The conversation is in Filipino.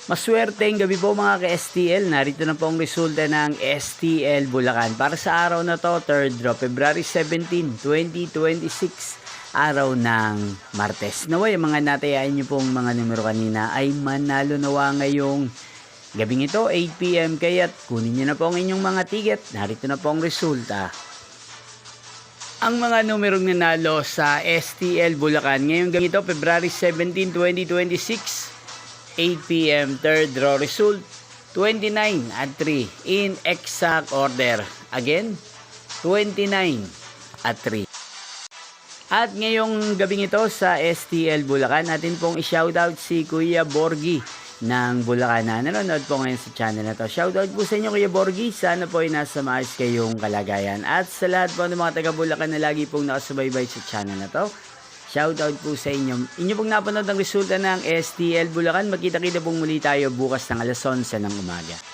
Maswerteng gabi po mga ka-STL. Narito na po ang resulta ng STL Bulacan. Para sa araw na to, 3rd draw, February 17, 2026, araw ng Martes. Naway, mga natayaan nyo pong mga numero kanina ay manalo nawa ngayong gabing ito, 8 PM. Kaya't kunin nyo na po ang inyong mga ticket. Narito na po ang resulta. Ang mga numerong nanalo sa STL Bulacan ngayong gabi ito, February 17, 2026, 8 PM, 3rd draw result, 29 at 3 in exact order. Again, 29 at 3. At ngayong gabing ito sa STL Bulacan, natin pong i-shoutout si Kuya Borgi ng Bulacan na nanonood po ngayon sa channel na to. Shoutout po sa inyo Kuya Borgi, sana po ay nasa maayos kayong kalagayan. At sa lahat po ng mga taga Bulacan na lagi pong nakasubaybay sa channel na to, shoutout po sa inyo. Inyo pong napanood ang resulta ng STL Bulacan. Magkita-kita pong muli tayo bukas ng alas 11 ng umaga.